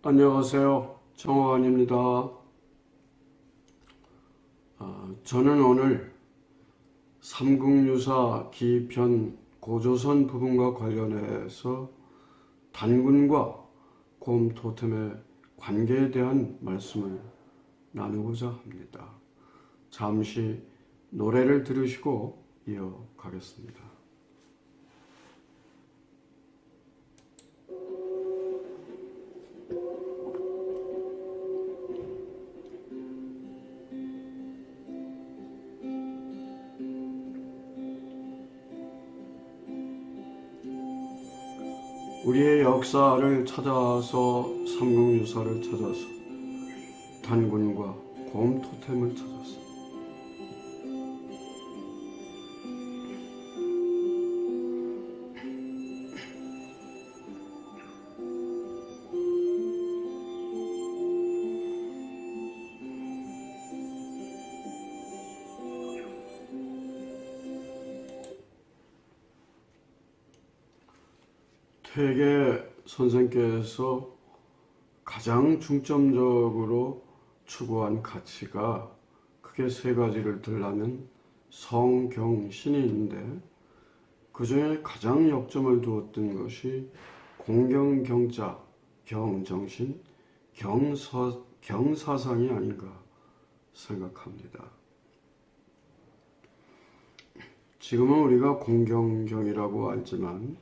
안녕하세요. 정화원입니다. 저는 오늘 삼국유사 기편 고조선 부분과 관련해서 단군과 곰 토템의 관계에 대한 말씀을 나누고자 합니다. 잠시 노래를 들으시고 이어가겠습니다. 우리의 역사를 찾아서 삼국유사를 찾아서 단군과 곰 토템을 찾아서 퇴계 선생께서 가장 중점적으로 추구한 가치가 크게 세 가지를 들라면 성, 경, 신이 있는데 그 중에 가장 역점을 두었던 것이 공경, 경자, 경정신, 경사상이 아닌가 생각합니다. 지금은 우리가 공경경이라고 알지만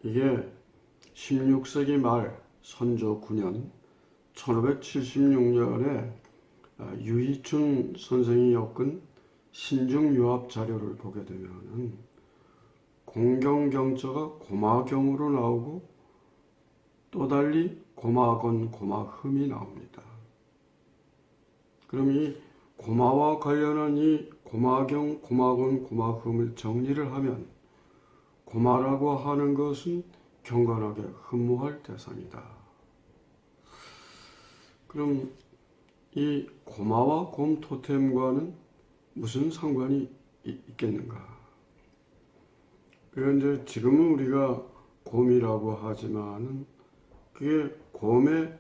이게 16세기 말 선조 9년 1576년에 유희춘 선생이 엮은 신중유합 자료를 보게 되면은 공경경자가 고마경으로 나오고 또 달리 고마건, 고마흠이 나옵니다. 그럼 이 고마와 관련한 이 고마경, 고마건, 고마흠을 정리를 하면 고마라고 하는 것은 경건하게 흠모할 대상이다. 그럼 이 고마와 곰 토템과는 무슨 상관이 있겠는가? 그런데 지금은 우리가 곰이라고 하지만은 그게 곰의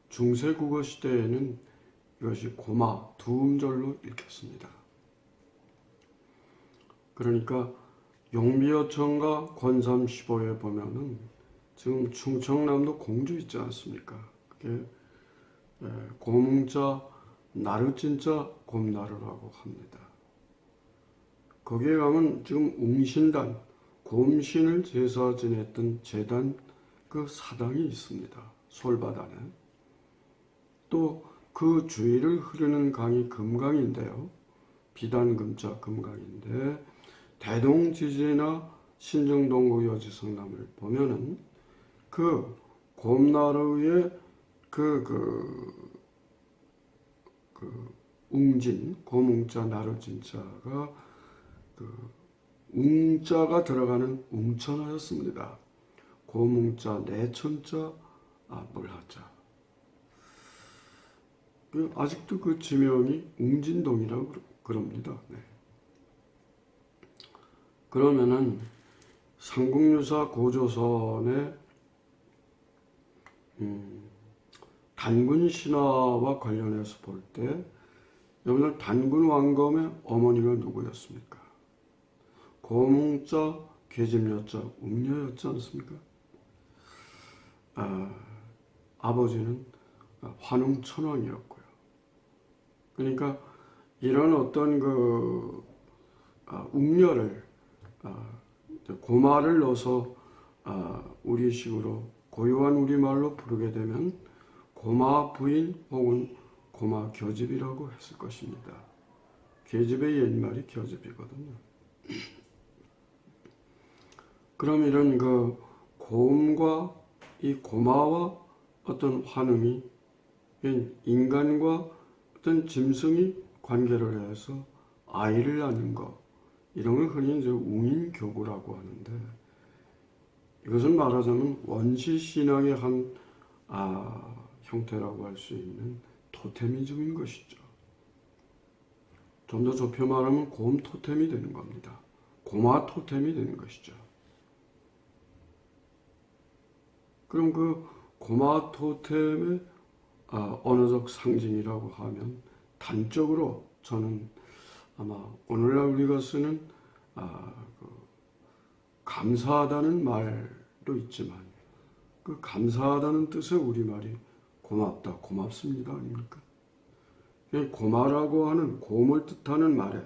중세 국어 시대에는 이것이 고마 두 음절로 읽혔습니다. 그러니까 용비어천과 권삼 15에 보면은 지금 충청남도 공주 있지 않습니까? 그게 고문자 나르진자 곰나르라고 합니다. 거기에 가면 지금 웅신단 곰신을 제사 지냈던 제단 그 사당이 있습니다. 솔바단에. 또 그 주위를 흐르는 강이 금강인데요. 비단금자 금강인데 대동지지나 신정동구 여지성남을 보면은 그 곰나루의 웅진 고뭉자 나루진자가 웅자가 들어가는 웅천하였습니다. 고뭉자 내천자 물하자. 아직도 그 지명이 웅진동이라고 그럽니다. 네. 그러면은 삼국유사 고조선의 단군 신화와 관련해서 볼 때 여러분들 단군 왕검의 어머니가 누구였습니까? 고뭉자 계집여자 웅녀였지 않습니까? 아버지는 환웅천왕이었고요. 그러니까 이런 어떤 웅녀를 고마를 넣어서 우리식으로 고유한 우리말로 부르게 되면 고마 부인 혹은 고마 겨집이라고 했을 것입니다. 계집의 옛말이 겨집이거든요. 그럼 이런 고음과 이 고마와 어떤 환음이 인간과 어떤 짐승이 관계를 해서 아이를 낳는 것, 이런 걸 흔히 이제 웅인교구라고 하는데, 이것은 말하자면 원시신앙의 한 형태라고 할 수 있는 토테미즘인 것이죠. 좀 더 좁혀 말하면 곰 토템이 되는 겁니다. 고마 토템이 되는 것이죠. 그럼 고마 토템의 언어적 상징이라고 하면 단적으로 저는 아마 오늘날 우리가 쓰는 감사하다는 말도 있지만 그 감사하다는 뜻의 우리말이 고맙다, 고맙습니다 아닙니까? 고마라고 하는 곰을 뜻하는 말에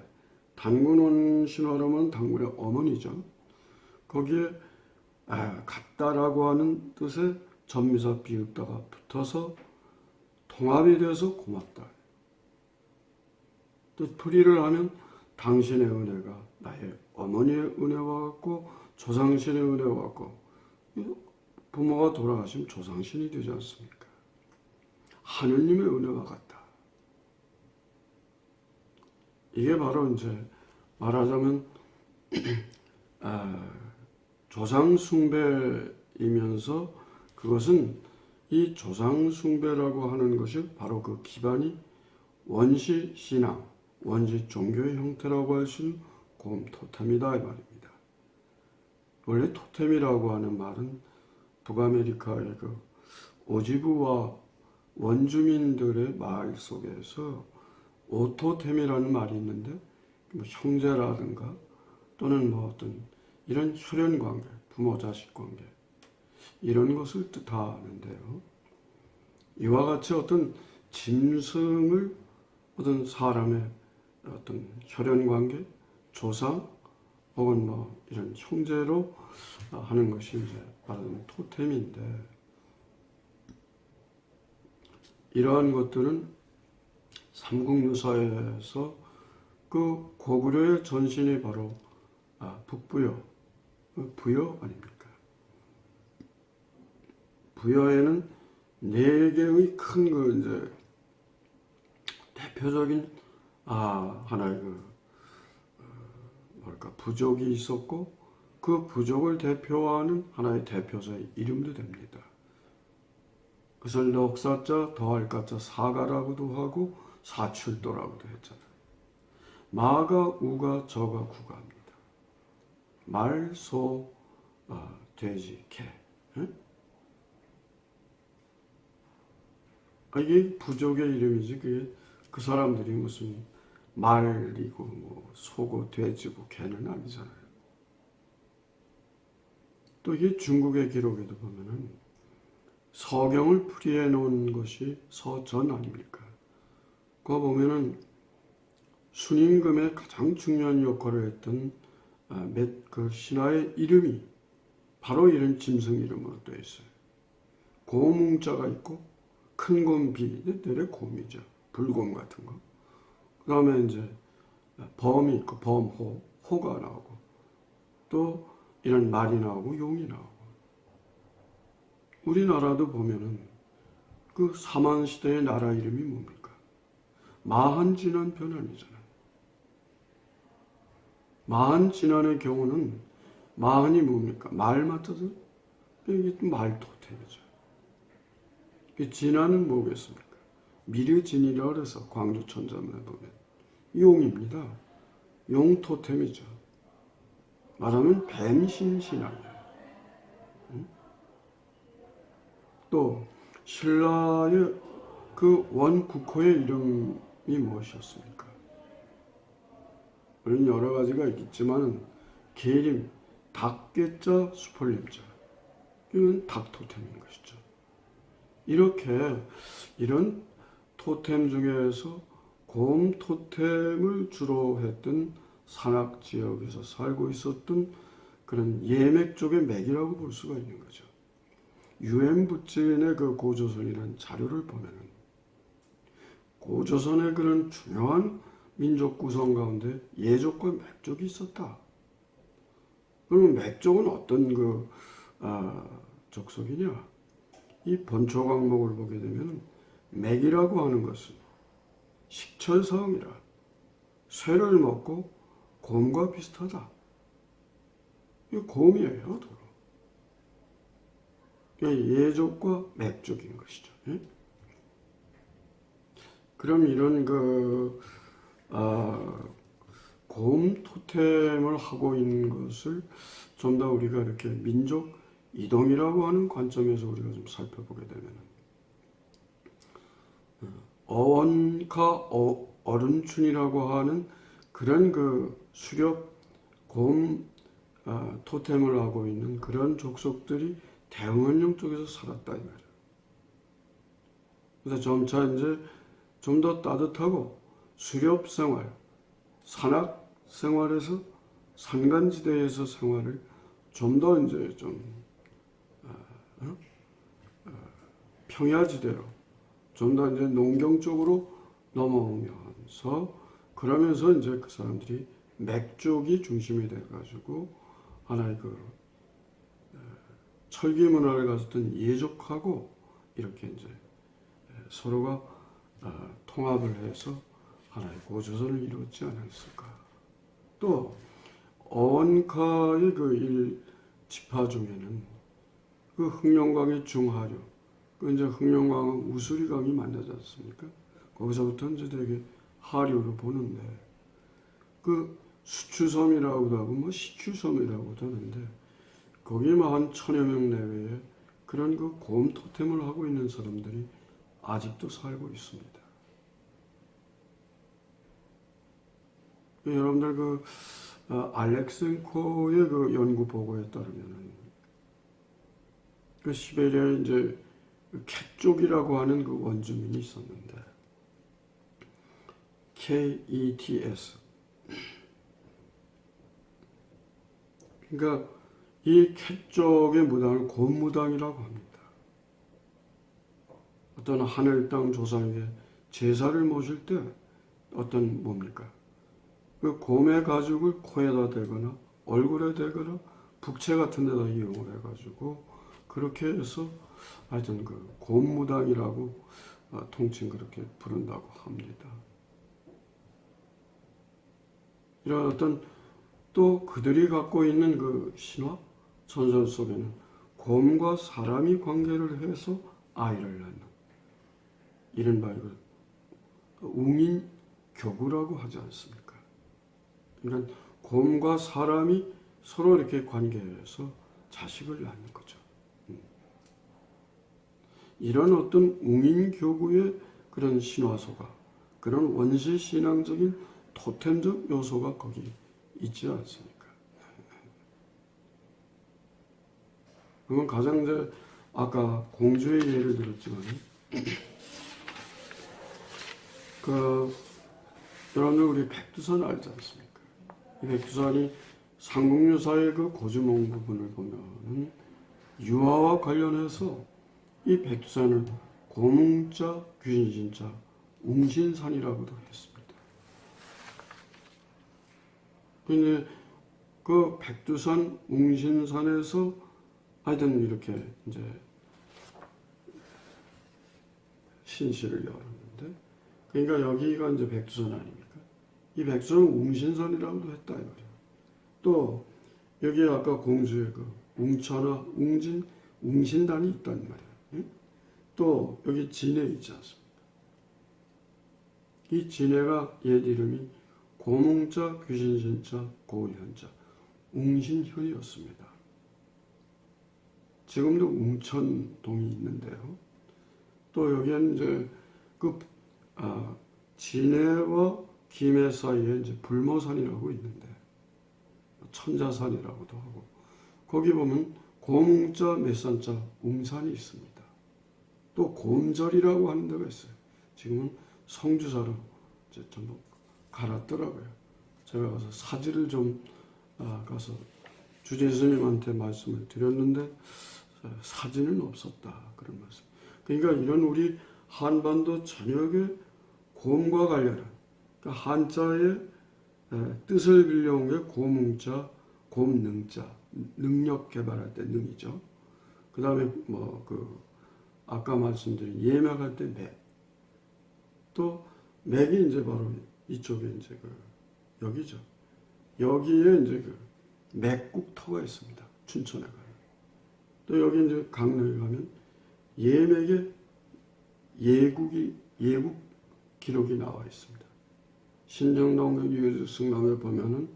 단군 신화로는 단군의 어머니죠. 거기에 같다라고 하는 뜻의 전미사 비읍다가 붙어서 통합이 돼서 고맙다. 뜻풀이를 하면 당신의 은혜가 나의 어머니의 은혜와 같고 조상신의 은혜와 같고 부모가 돌아가시면 조상신이 되지 않습니까? 하느님의 은혜와 같다. 이게 바로 이제 말하자면 조상 숭배이면서 그것은 이 조상 숭배라고 하는 것이 바로 그 기반이 원시 신앙, 원시 종교의 형태라고 할 수 있는 곰 토템이다 이 말입니다. 원래 토템이라고 하는 말은 북아메리카의 그 오지부와 원주민들의 말 속에서 오토템이라는 말이 있는데 뭐 형제라든가 또는 뭐 어떤 이런 혈연 관계, 부모 자식 관계 이런 것을 뜻하는데요. 이와 같이 어떤 짐승을 어떤 사람의 어떤 혈연 관계, 조상 혹은 뭐 이런 형제로 하는 것이 이제 말하는 토템인데 이러한 것들은 삼국유사에서 그 고구려의 전신이 바로 북부여, 부여 아닙니까? 부여에는 네 개의 큰 그 이제 대표적인 하나의 그 뭐랄까 부족이 있었고 그 부족을 대표하는 하나의 대표자의 이름도 됩니다. 그것을 넉사자 더할 가자 사가라고도 하고 사출도라고도 했잖아요. 마가 우가 저가 구가입니다. 말, 소, 돼지, 개. 응? 이게 부족의 이름이지 그게 그 사람들이 무슨 말이고 뭐 소고 돼지고 개는 아니잖아요. 또 이게 중국의 기록에도 보면은 서경을 풀이해 놓은 것이 서전 아닙니까? 그거 보면은 순임금의 가장 중요한 역할을 했던 그 신하의 이름이 바로 이런 짐승 이름으로 되어 있어요. 곰웅자가 있고 큰 곰비, 내래 곰이죠. 불곰 같은 거. 그 다음에 이제 범이 있고 범호, 호가 나오고 또 이런 말이 나오고 용이 나오고 우리나라도 보면은 그 사만시대의 나라 이름이 뭡니까? 마한진한 변환이잖아요. 마한진한의 경우는 마한이 뭡니까? 말 맞춰서 이게 또 말 토템이죠. 진한은 뭐겠습니까? 미르진이라고 해서 광주 천자문에 보면 용입니다. 용 토템이죠. 말하면 뱀신신앙이에요. 또 신라의 그 원국호의 이름이 무엇이었습니까? 물론 여러 가지가 있겠지만 계림, 닭개자, 수폴림자 이건 닭 토템인 것이죠. 이렇게 이런 토템 중에서 곰 토템을 주로 했던 산악 지역에서 살고 있었던 그런 예맥 쪽의 맥이라고 볼 수가 있는 거죠. 유엔부친의 그 고조선이라는 자료를 보면은 고조선의 그런 중요한 민족 구성 가운데 예족과 맥족이 있었다. 그러면 맥족은 어떤 그 족속이냐? 이 본초 광목을 보게 되면 맥이라고 하는 것은 식철성이라 쇠를 먹고 곰과 비슷하다. 이 곰이에요, 도로. 예족과 맥족인 것이죠. 예? 그럼 이런 곰 토템을 하고 있는 것을 좀 더 우리가 이렇게 민족 이동이라고 하는 관점에서 우리가 좀 살펴보게 되면 어원카 어른춘이라고 하는 그런 그 수렵 곰 토템을 하고 있는 그런 족속들이 대흥원령 쪽에서 살았다 이 말이에요. 그래서 점차 이제 좀 더 따뜻하고 수렵 생활, 산악 생활에서 산간지대에서 생활을 좀 더 이제 좀 평야지대로 좀 더 이제 농경 쪽으로 넘어오면서 그러면서 이제 그 사람들이 맥쪽이 중심이 돼가지고 하나의 그 철기 문화를 가졌던 예족하고 이렇게 이제 서로가 통합을 해서 하나의 고조선을 이루었지 않았을까. 또 어원카의 그 일지파 중에는 그 흑룡강의 중하류, 그 이제 흑룡강은 우수리강이 만나지 않습니까? 거기서부터 이제 되게 하류로 보는데 그 수추섬이라고도 하고 뭐 시추섬이라고도 하는데 거기만 한 1000여 명 내외에 그런 그 곰 토템을 하고 있는 사람들이 아직도 살고 있습니다. 여러분들 그 알렉센코의 그 연구 보고에 따르면은 그 시베리아에 이제 캣족이라고 하는 그 원주민이 있었는데 KETS. 그러니까 이 캣족의 무당을 곰무당이라고 합니다. 어떤 하늘 땅 조상에게 제사를 모실 때 어떤 뭡니까? 그 곰의 가죽을 코에다 대거나 얼굴에 대거나 북채 같은 데다 이용을 해가지고 그렇게 해서 하여튼 그 곰무당이라고 통칭 그렇게 부른다고 합니다. 이런 어떤 또 그들이 갖고 있는 그 신화 전설 속에는 곰과 사람이 관계를 해서 아이를 낳는 이른바 이걸 웅인 교구라고 하지 않습니까? 그러니까 곰과 사람이 서로 이렇게 관계해서 자식을 낳는 거죠. 이런 어떤 웅인교구의 그런 신화소가 그런 원시 신앙적인 토템적 요소가 거기 있지 않습니까? 그러면 가장 이제 아까 공주의 예를 들었지만 그 여러분들 우리 백두산 알지 않습니까? 이 백두산이 삼국유사의 그 고주몽 부분을 보면은 유화와 관련해서 이 백두산을 고뭉자 귀신신자 웅신산이라고도 했습니다. 근데 그 백두산 웅신산에서 하여튼 이렇게 이제 신시를 열었는데 그러니까 여기가 이제 백두산 아닙니까? 이 백두산은 웅신산이라고도 했다 이 말이에요. 또 여기 아까 공주의 그 웅천하 웅진 웅신단이 있단 말이에요. 또 여기 진해 있지 않습니까? 이 진해가 옛 이름이 고뭉자 귀신신자 고현자 웅신현이었습니다. 지금도 웅천동이 있는데요. 또 여기는 이제 그 진해와 김해 사이에 이제 불모산이라고 있는데 천자산이라고도 하고 거기 보면 고뭉자 몇산자 웅산이 있습니다. 또 곰절이라고 하는 데가 있어요. 지금은 성주사로 이제 전부 갈았더라고요. 제가 가서 사지를 좀 가서 주재 스님한테 말씀을 드렸는데 사지는 없었다 그런 말씀. 그러니까 이런 우리 한반도 전역의 곰과 관련한 그러니까 한자의 뜻을 빌려온 게 고뭉자, 곰능자, 능력 개발할 때 능이죠. 그 다음에 뭐 그 아까 말씀드린 예맥할 때 맥. 또 맥이 이제 바로 이쪽에 이제 그 여기죠. 여기에 이제 그 맥국터가 있습니다. 춘천에 가면. 또 여기 이제 강릉에 가면 예맥에 예국 기록이 나와 있습니다. 신정동경 유유승남에 보면은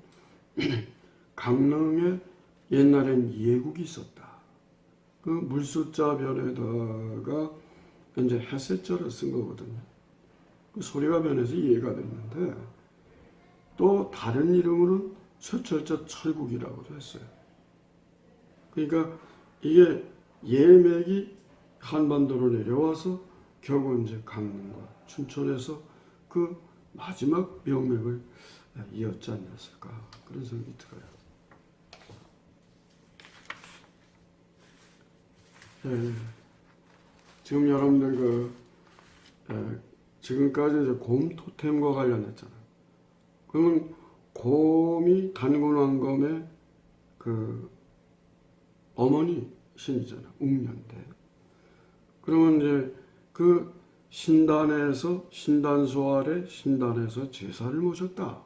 강릉에 옛날엔 예국이 있었다. 그 물숫자 변에다가 이제 햇셋자를 쓴 거거든요. 그 소리가 변해서 이해가 됐는데 또 다른 이름으로는 쇠철자 철국이라고도 했어요. 그러니까 이게 예맥이 한반도로 내려와서 결국 이제 강릉과 춘천에서 그 마지막 명맥을 이었지 않았을까 그런 생각이 들어요. 예, 지금 여러분들 지금까지 이제 곰 토템과 관련했잖아요. 그러면 곰이 단군왕검의 그 어머니 신이잖아, 웅년대. 그러면 이제 그 신단에서 신단소 아래 신단에서 제사를 모셨다.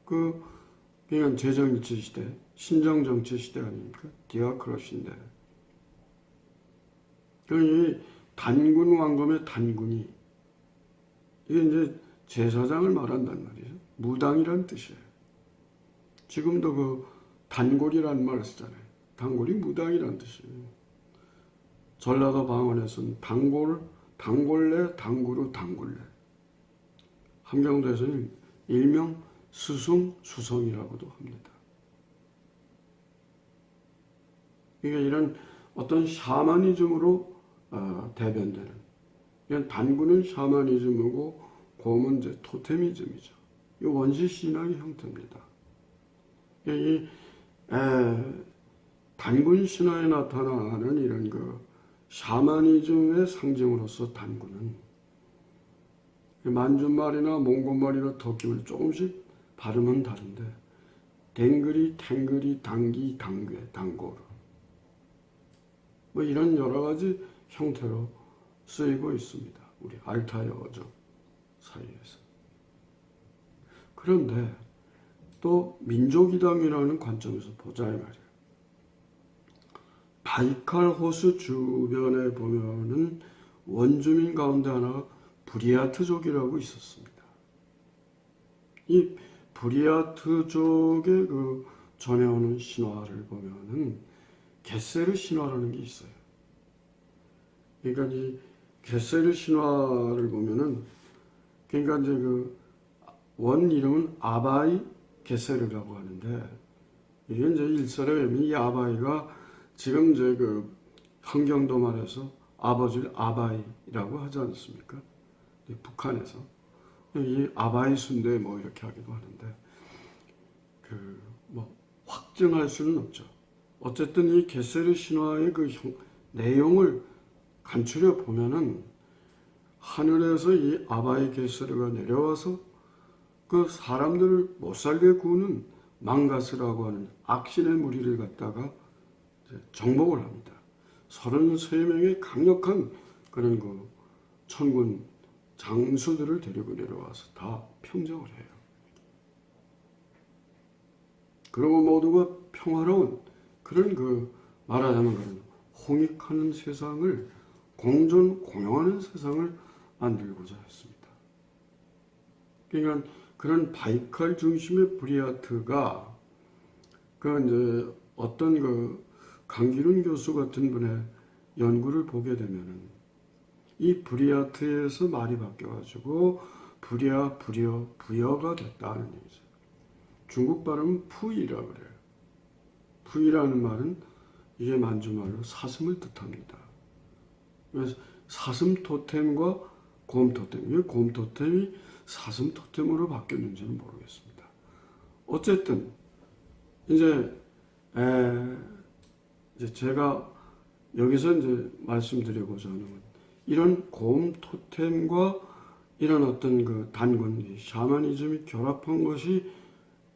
그러니까 제정일치 시대, 신정정치 시대 아닙니까? 디아크로시인데. 이 단군 왕검의 단군이 이게 이제 제사장을 말한단 말이에요. 무당이란 뜻이에요. 지금도 그 단골이라는 말을 쓰잖아요. 단골이 무당이란 뜻이에요. 전라도 방언에서는 단골래, 당구루, 단골래. 함경도에서는 일명 스승, 수성이라고도 합니다. 그러니까 이런 어떤 샤머니즘으로 대변되는, 이런 단군은 샤머니즘이고 곰은 이제 토테미즘이죠. 이 원시 신앙의 형태입니다. 이 단군 신화에 나타나는 이런 그 샤머니즘의 상징으로서 단군은 만주말이나 몽골말이나 터키말 조금씩 발음은 다른데 댕그리, 탱그리, 당기, 당괴, 당고르 뭐 이런 여러 가지 형태로 쓰이고 있습니다. 우리 알타이어족 사이에서. 그런데 또 민족이담이라는 관점에서 보자 이 말이에요. 바이칼 호수 주변에 보면은 원주민 가운데 하나가 부리아트족이라고 있었습니다. 이 부리아트족의 그 전해오는 신화를 보면은 게세르 신화라는 게 있어요. 그러니까 이 게세르 신화를 보면은 그러니까 이제 그 원 이름은 아바이 게세르라고 하는데 이게 이제 일설에 의미 이 아바이가 지금 이제 그 환경도 말해서 아버지를 아바이라고 하지 않습니까? 북한에서 이 아바이 순대 뭐 이렇게 하기도 하는데 그 뭐 확증할 수는 없죠. 어쨌든 이 게세르 신화의 그 내용을 간추려 보면은 하늘에서 이 아바이 게세르가 내려와서 그 사람들을 못살게 구는 망가스라고 하는 악신의 무리를 갖다가 정복을 합니다. 33명의 강력한 그런 그 천군 장수들을 데리고 내려와서 다 평정을 해요. 그리고 모두가 평화로운 그런 그 말하자면 그런 홍익하는 세상을 공존 공용하는 세상을 만들고자 했습니다. 그러니까 그런 바이칼 중심의 브리아트가 그 이제 어떤 그 강기륜 교수 같은 분의 연구를 보게 되면은 이 브리아트에서 말이 바뀌어가지고 불야, 불여, 부여가 됐다는 얘기죠. 중국 발음은 푸이라고 그래요. 푸이라는 말은 이게 만주말로 사슴을 뜻합니다. 그래서 사슴 토템과 곰 토템, 왜 곰 토템이 사슴 토템으로 바뀌었는지는 모르겠습니다. 어쨌든 이제 제가 여기서 이제 말씀드리고자 하는 건 이런 곰 토템과 이런 어떤 그 단군, 샤머니즘이 결합한 것이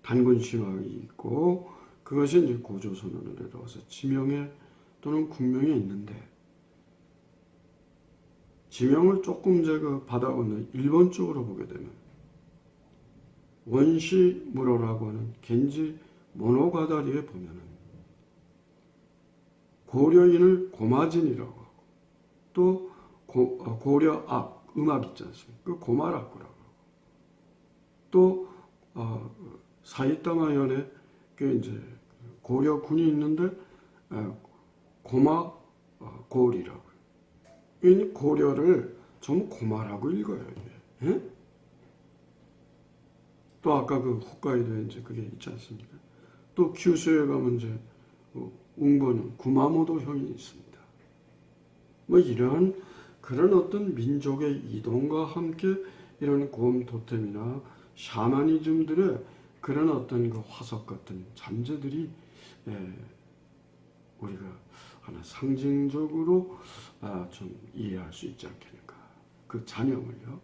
단군 신화가 있고 그것이 이제 고조선으로 내려와서 지명에 또는 국명에 있는데 지명을 조금 제가 받아오는 일본 쪽으로 보게 되면 원시무로라고 하는 겐지 모노가다리에 보면은 고려인을 고마진이라고 하고 또 고려악 음악 있지 않습니까? 그 고마라쿠라고 하고 또 사이타마현에 그 이제 고려군이 있는데 고마 고리라고. 이 고려를 전부 고마라고 읽어요. 이게. 예? 또 아까 그 홋카이도에 이제 그게 있지 않습니까? 또 규슈에 가면 이제 웅보는 구마모도 형이 있습니다. 뭐 이러한 그런 어떤 민족의 이동과 함께 이런 곰 토템이나 샤머니즘들의 그런 어떤 그 화석 같은 잔재들이 우리가 하나 상징적으로 좀 이해할 수 있지 않겠는가. 그 잔영을요.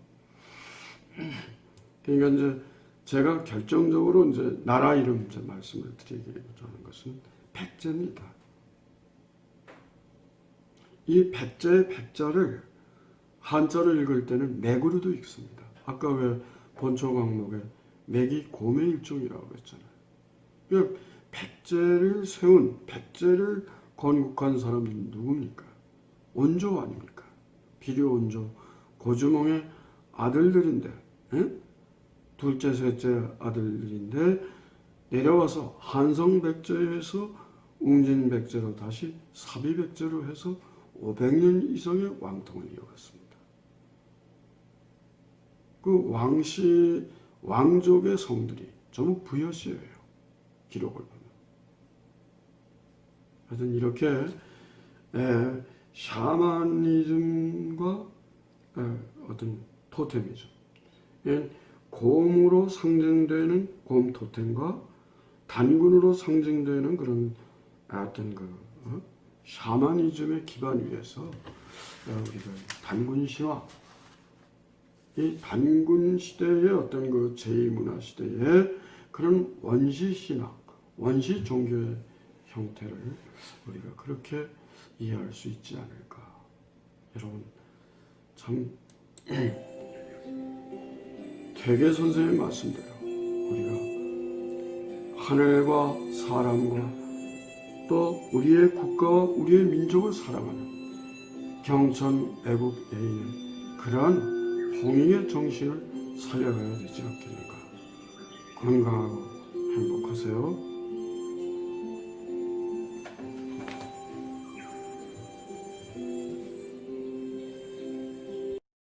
그러니까 이제 제가 결정적으로 이제 나라 이름 이제 말씀을 드리고자 하는 것은 백제입니다. 이 백제의 백자를 한자로 읽을 때는 맥으로도 읽습니다. 아까 왜 본초 강목에 맥이 곰의 일종이라고 했잖아요. 그 백제를 세운 백제를 건국한 사람은 누굽니까? 온조 아닙니까? 비료 온조 고주몽의 아들들인데, 에? 둘째 셋째 아들들인데 내려와서 한성백제에서 웅진백제로 다시 사비백제로 해서 500년 이상의 왕통을 이어갔습니다. 그 왕족의 성들이 전부 부여시예요. 기록을 보면. 하여튼 이렇게 샤머니즘과 어떤 토테미즘, 곰으로 상징되는 곰 토템과 단군으로 상징되는 그런 어떤 샤머니즘의 기반 위에서 우리가 단군 신화, 이 단군 시대의 어떤 그 제2문화 시대의 그런 원시 신앙, 원시 종교의 형태를 우리가 그렇게 이해할 수 있지 않을까. 여러분 참 퇴계 선생의 말씀대로 우리가 하늘과 사람과 또 우리의 국가와 우리의 민족을 사랑하는 경천 애국 애인의 그러한 홍익의 정신을 살려가야 되지 않겠는가. 건강하고 행복하세요.